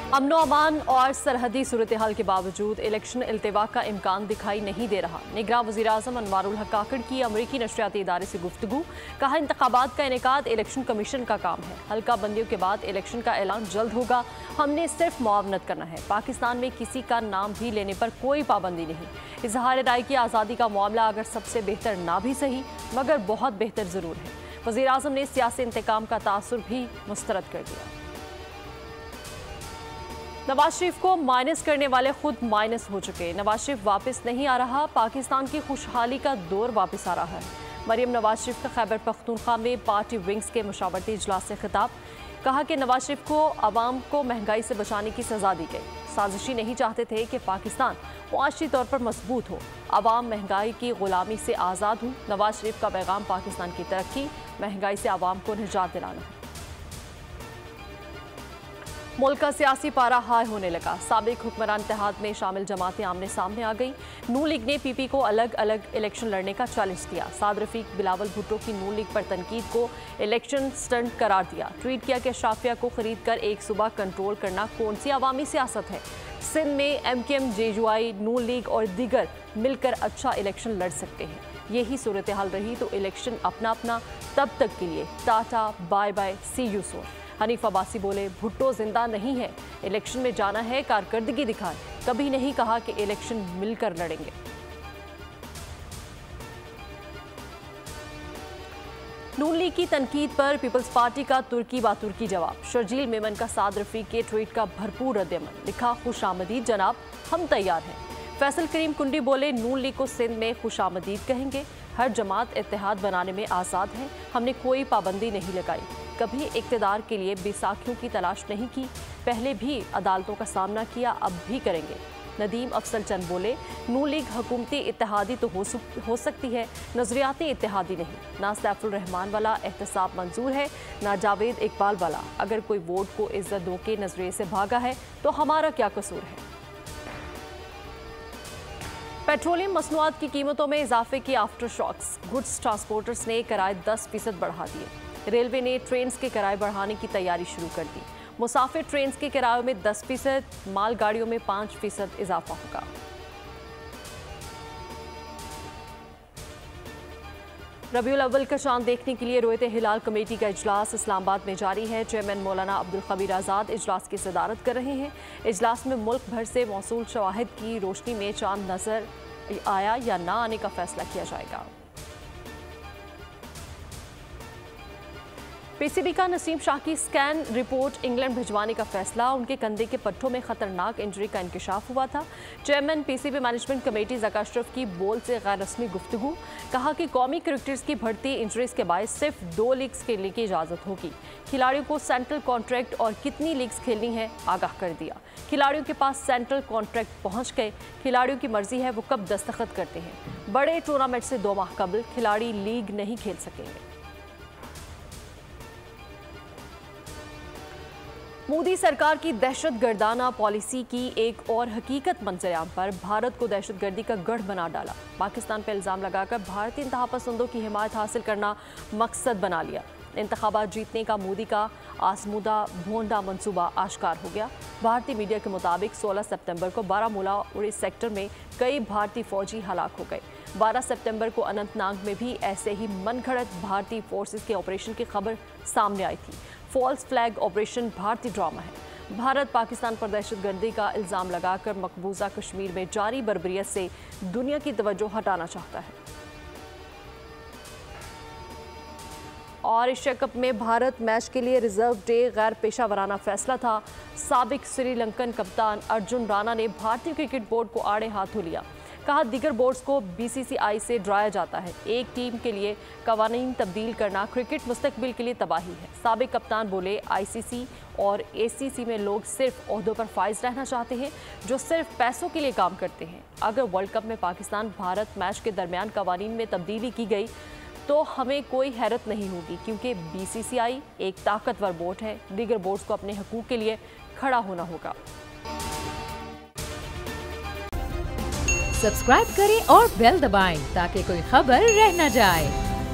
अमनो अमान और सरहदी सूरत हाल के बावजूद इलेक्शन इल्तिवा का इम्कान दिखाई नहीं दे रहा। निगरान वज़ीर-ए-आज़म अनवारुल हक काकड़ की अमरीकी नशरियाती इदारे से गुफ्तगू। कहा, इंतखाबात का इनेकाद इलेक्शन कमीशन का काम है। हल्का बंदियों के बाद इलेक्शन का ऐलान जल्द होगा। हमने सिर्फ मुआवनत करना है। पाकिस्तान में किसी का नाम भी लेने पर कोई पाबंदी नहीं। इजहार राय की आज़ादी का मामला अगर सबसे बेहतर ना भी सही मगर बहुत बेहतर ज़रूर है। वज़ीर-ए-आज़म ने सियासी इंतकाम का तासुर भी मुस्तरद कर दिया। नवाज शरीफ को माइनस करने वाले खुद माइनस हो चुके। नवाज शरीफ वापस नहीं आ रहा। पाकिस्तान की खुशहाली का दौर वापस आ रहा है। मरियम नवाज शरीफ का खैबर पख्तूनख्वा में पार्टी विंग्स के मुशावरती इजलास से खिताब। कहा कि नवाज शरीफ को अवाम को महंगाई से बचाने की सजा दी गई। साजिशी नहीं चाहते थे कि पाकिस्तान मुआशी तौर पर मजबूत हो। अवाम महंगाई की गुलामी से आज़ाद हूँ। नवाज शरीफ का पैगाम पाकिस्तान की तरक्की, महंगाई से अवाम को निजात दिलाना है। मुल्क का सियासी पारा हाई होने लगा। साबिक हुक्मरान इत्तेहाद में शामिल जमातें आमने सामने आ गई। नून लीग ने पीपी को अलग अलग इलेक्शन लड़ने का चैलेंज दिया। साद रफीक बिलावल भुट्टो की नून लीग पर तनकीद को इलेक्शन स्टंट करार दिया। ट्वीट किया कि अशराफिया को खरीद कर एक सूबा कंट्रोल करना कौन सी अवामी सियासत है। सिंध में MKM, JUI, नून लीग और दीगर मिलकर अच्छा इलेक्शन लड़ सकते हैं। यही सूरत हाल रही तो इलेक्शन अपना अपना तब तक के लिए tata bye bye, see you soon. Hanif Abbasi बोले, भुट्टो जिंदा नहीं है, इलेक्शन में जाना है, कारकर्दगी दिखाए। कभी नहीं कहा कि इलेक्शन मिलकर लड़ेंगे। नून लीग की तनकीद पर पीपल्स पार्टी का तुर्की बातुर्की जवाब। शर्जील मेमन का साद रफीक के ट्वीट का भरपूर रद्द-ए-अमल। लिखा, खुशामदीद जनाब, हम तैयार हैं। फैसल करीम कुंडी बोले, नून लीग को सिंध में खुशामदीद कहेंगे। हर जमात इत्तेहाद बनाने में आज़ाद है। हमने कोई पाबंदी नहीं लगाई। कभी इक़्तिदार के लिए बेसाखियों की तलाश नहीं की। पहले भी अदालतों का सामना किया, अब भी करेंगे। नदीम अफसल चंद बोले, नून लीग हुकूमती इत्तेहादी तो हो सकती है, नजरियाती इत्तेहादी नहीं। ना सैफुल रहमान वाला एहतसाब मंजूर है, ना जावेद इकबाल वाला। अगर कोई वोट को इज्जत दो के नजरिए से भागा है तो हमारा क्या कसूर है। पेट्रोलियम मसनूआत की कीमतों में इजाफे की आफ्टर शॉक्स। गुड्स ट्रांसपोर्टर्स ने किराए 10% बढ़ा दिए। रेलवे ने ट्रेन्स के किराए बढ़ाने की तैयारी शुरू कर दी। मुसाफिर ट्रेन्स के किरायों में 10%, मालगाड़ियों में 5% इजाफा होगा। रबीउल अव्वल का चांद देखने के लिए रोयत हिलाल कमेटी का इजलास इस्लामाबाद में जारी है। चेयरमैन मौलाना अब्दुल खबीर आज़ाद इजलास की सदारत कर रहे हैं। इजलास में मुल्क भर से मौसूल शवाहिद की रोशनी में चांद नजर आया या ना आने का फैसला किया जाएगा। PCB का नसीम शाह की स्कैन रिपोर्ट इंग्लैंड भिजवाने का फैसला। उनके कंधे के पट्टों में खतरनाक इंजरी का इंकशाफ हुआ था। Chairman PCB management committee Zaka Ashraf की बोल से गैर रस्मी गुफ्तगू। कहा कि कौमी क्रिकेटर्स की बढ़ती इंजरीज के बायस सिर्फ 2 लीग्स खेलने की इजाज़त होगी। खिलाड़ियों को सेंट्रल कॉन्ट्रैक्ट और कितनी लीग्स खेलनी है आगाह कर दिया। खिलाड़ियों के पास सेंट्रल कॉन्ट्रैक्ट पहुँच गए। खिलाड़ियों की मर्जी है वो कब दस्तखत करते हैं। बड़े टूर्नामेंट से 2 माह कबल खिलाड़ी लीग नहीं खेल सकेंगे। मोदी सरकार की दहशतगर्दाना पॉलिसी की एक और हकीकत मंजरेआम पर। भारत को दहशतगर्दी का गढ़ बना डाला। पाकिस्तान पर इल्ज़ाम लगाकर भारतीय इंतहा पसंदों की हिमायत हासिल करना मकसद बना लिया। इंतखाबात जीतने का मोदी का आजमूदा भोंडा मंसूबा आश्कार हो गया। भारतीय मीडिया के मुताबिक 16 सितंबर को बारामूला उड़ी सेक्टर में कई भारतीय फौजी हलाक हो गए। 12 सितंबर को अनंतनाग में भी ऐसे ही मनगढ़ंत भारतीय फोर्सेस के ऑपरेशन की खबर सामने आई थी। फॉल्स फ्लैग ऑपरेशन भारतीय ड्रामा है। भारत पाकिस्तान पर दहशतगर्दी का इल्ज़ाम लगाकर मकबूजा कश्मीर में जारी बर्बरियत से दुनिया की तवज्जो हटाना चाहता है। और एशिया कप में भारत मैच के लिए रिजर्व डे गैर पेशा वराना फैसला था। साबिक श्रीलंकन कप्तान अर्जुन राणा ने भारतीय क्रिकेट बोर्ड को आड़े हाथों लिया। कहा, दीगर बोर्ड्स को BCCI से डराया जाता है। एक टीम के लिए कवानीन तब्दील करना क्रिकेट मुस्तकबिल के लिए तबाही है। साबिक कप्तान बोले, ICC और ACC में लोग सिर्फ ओहदों पर फाइज रहना चाहते हैं जो सिर्फ पैसों के लिए काम करते हैं। अगर वर्ल्ड कप में पाकिस्तान भारत मैच के दरमियान कवानीन में तब्दीली की गई तो हमें कोई हैरत नहीं होगी, क्योंकि BCCI एक ताकतवर बोर्ड है। दीगर बोर्ड्स को अपने हकूक़ के लिए खड़ा होना होगा। सब्सक्राइब करें और बेल दबाएं ताकि कोई खबर रह न जाए।